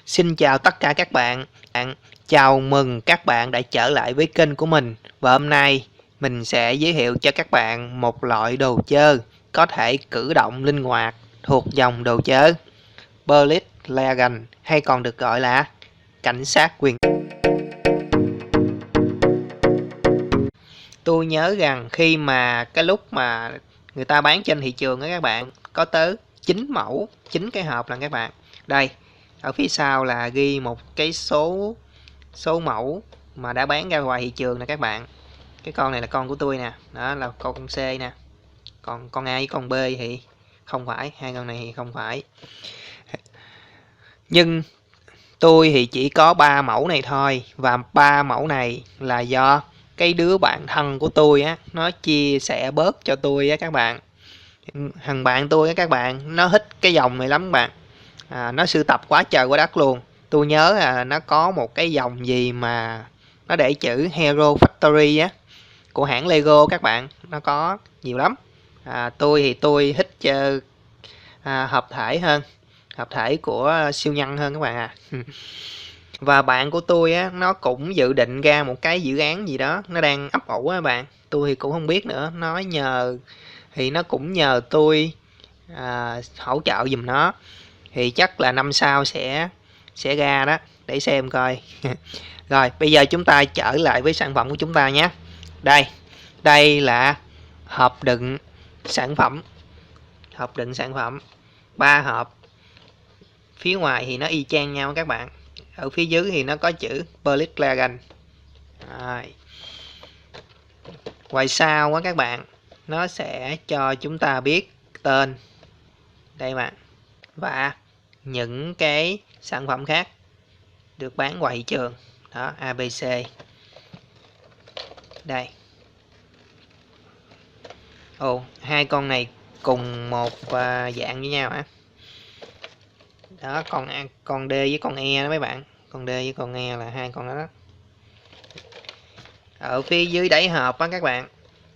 Xin chào tất cả các bạn. Chào mừng các bạn đã trở lại với kênh của mình. Và hôm nay mình sẽ giới thiệu cho các bạn một loại đồ chơi có thể cử động linh hoạt thuộc dòng đồ chơi Police Legend, hay còn được gọi là cảnh sát quyền. Tôi nhớ rằng khi mà cái lúc mà người ta bán trên thị trường á các bạn, có tới 9 mẫu, 9 cái hộp là các bạn. Đây, ở phía sau là ghi một cái số mẫu mà đã bán ra ngoài thị trường nè các bạn. Cái con này là con của tôi nè, đó là con C nè. Còn con A với con B thì không phải, hai con này thì không phải. Nhưng tôi thì chỉ có 3 mẫu này thôi, và 3 mẫu này là do cái đứa bạn thân của tôi á, nó chia sẻ bớt cho tôi á các bạn. Thằng bạn tôi á các bạn, nó thích cái dòng này lắm các bạn. Nó sưu tập quá trời quá đất luôn. Tôi nhớ là nó có một cái dòng gì mà nó để chữ Hero Factory á, của hãng Lego các bạn. Nó có nhiều lắm. Tôi thì tôi thích chơi hợp thể hơn, hợp thể của siêu nhân hơn các bạn à. Và bạn của tôi á, nó cũng dự định ra một cái dự án gì đó, nó đang ấp ủ á các bạn. Tôi thì cũng không biết nữa, nó cũng nhờ tôi hỗ trợ giùm nó. Thì chắc là năm sau sẽ ra đó, để xem coi. Rồi bây giờ chúng ta trở lại với sản phẩm của chúng ta nhé. Đây là hộp đựng sản phẩm. Hộp đựng sản phẩm 3 hộp. Phía ngoài thì nó y chang nhau các bạn. Ở phía dưới thì nó có chữ Police Legend. Ngoài sau á các bạn, nó sẽ cho chúng ta biết tên đây bạn, và những cái sản phẩm khác được bán ngoài thị trường đó, ABC. Đây, hai con này cùng một dạng với nhau á. Đó, con D với con E đó mấy bạn. Con D với con E là hai con đó. Ở phía dưới đáy hộp á các bạn,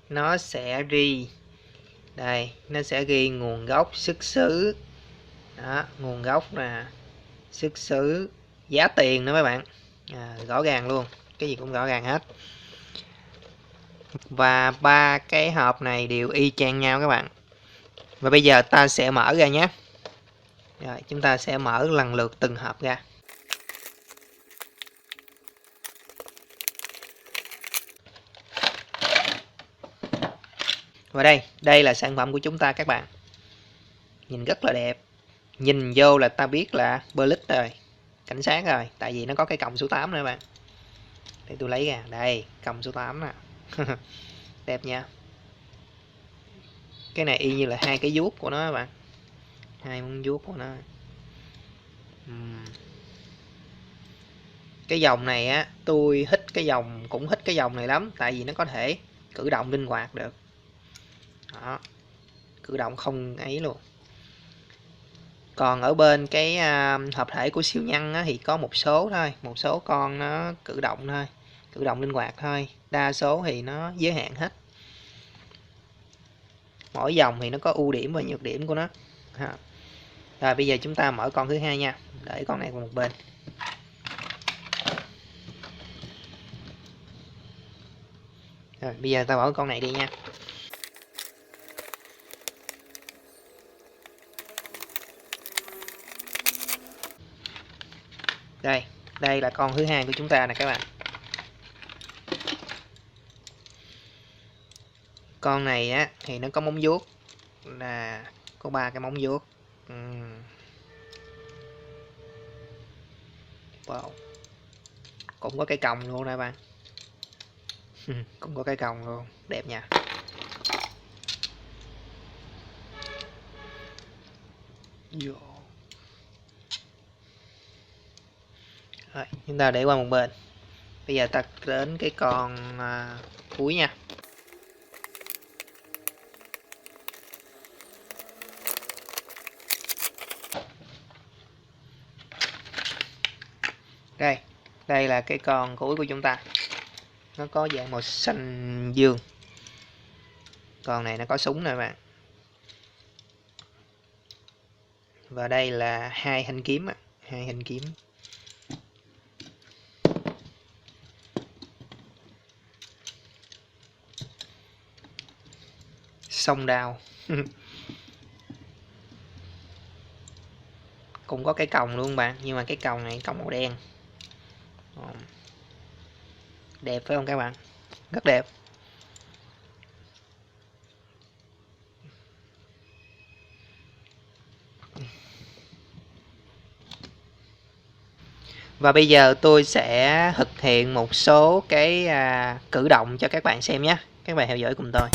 nó sẽ ghi đây, nó sẽ ghi nguồn gốc, xuất xứ. Đó, nguồn gốc nè, xuất xứ, giá tiền nữa mấy bạn. Rõ ràng luôn, cái gì cũng rõ ràng hết. Và 3 cái hộp này đều y chang nhau các bạn. Và bây giờ ta sẽ mở ra nhé. Rồi, chúng ta sẽ mở lần lượt từng hộp ra. Và đây là sản phẩm của chúng ta các bạn. Nhìn rất là đẹp. Nhìn vô là ta biết là Police rồi, cảnh sát rồi, tại vì nó có cái còng số 8 nữa các bạn. Để tôi lấy ra, đây, còng số 8 nè. Đẹp nha. Cái này y như là hai cái vuốt của nó các bạn. Hai móng vuốt của nó. Cái dòng này á, tôi cũng thích cái dòng này lắm, tại vì nó có thể cử động linh hoạt được. Đó, cử động không ấy luôn. Còn ở bên cái hợp thể của siêu nhân á, thì có một số thôi, một số con nó cử động thôi, cử động linh hoạt thôi, đa số thì nó giới hạn hết. Mỗi dòng thì nó có ưu điểm và nhược điểm của nó. Rồi bây giờ chúng ta mở con thứ hai nha, để con này qua một bên. Rồi bây giờ ta mở con này đi nha. Đây là con thứ hai của chúng ta nè các bạn. Con này á thì nó có móng vuốt, là có 3 cái móng vuốt. Wow. Cũng có cái còng luôn nè bạn. Cũng có cái còng luôn, đẹp nha. Rồi, chúng ta để qua một bên. Bây giờ ta đến cái con cuối nha. Đây là cái con cuối của chúng ta. Nó có dạng màu xanh dương. Con này nó có súng nè các bạn. Và đây là hai thanh kiếm 2 hình kiếm. Song đao. Cũng có cái còng luôn bạn, nhưng mà cái còng này còng màu đen. Đẹp phải không các bạn? Rất đẹp. Và bây giờ tôi sẽ thực hiện một số cái cử động cho các bạn xem nhé. Các bạn theo dõi cùng tôi.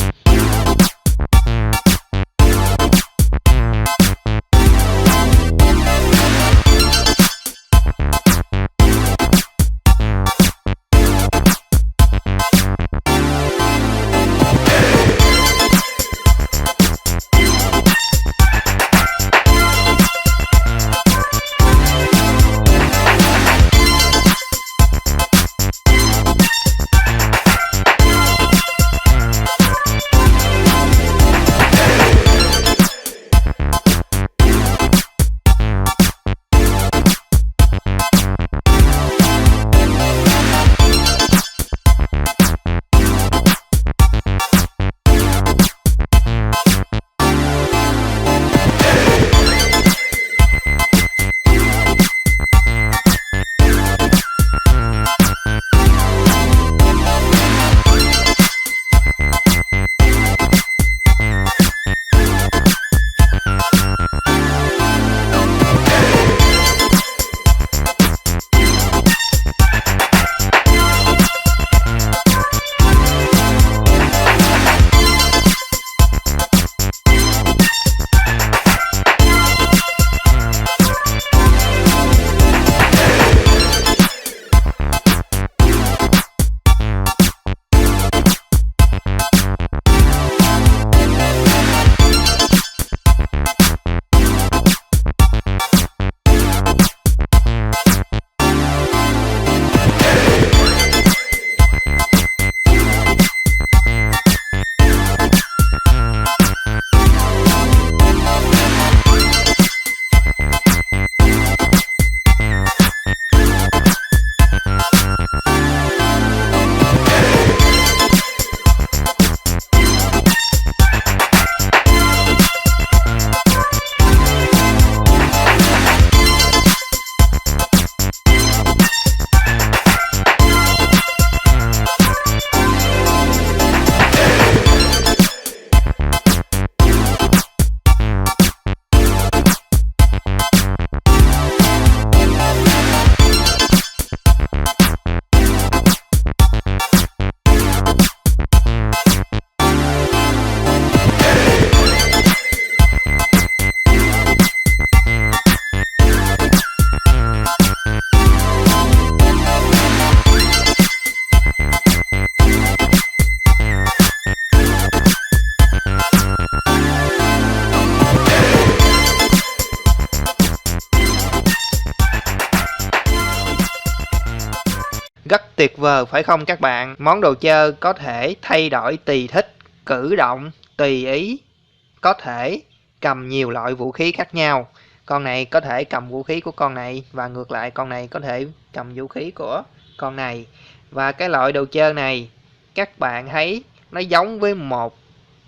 Rất tuyệt vời phải không các bạn? Món đồ chơi có thể thay đổi tùy thích, cử động tùy ý, có thể cầm nhiều loại vũ khí khác nhau. Con này có thể cầm vũ khí của con này và ngược lại con này có thể cầm vũ khí của con này. Và cái loại đồ chơi này các bạn thấy nó giống với một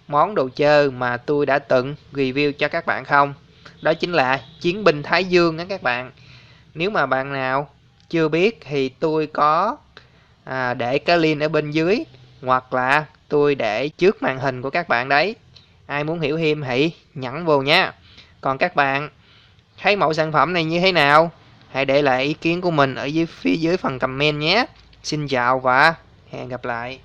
món đồ chơi mà tôi đã từng review cho các bạn không? Đó chính là Chiến binh Thái Dương đó các bạn. Nếu mà bạn nào chưa biết thì tôi có để cái link ở bên dưới, hoặc là tôi để trước màn hình của các bạn đấy. Ai muốn hiểu thêm thì nhắn vô nha. Còn các bạn thấy mẫu sản phẩm này như thế nào? Hãy để lại ý kiến của mình ở phía dưới phần comment nhé. Xin chào và hẹn gặp lại.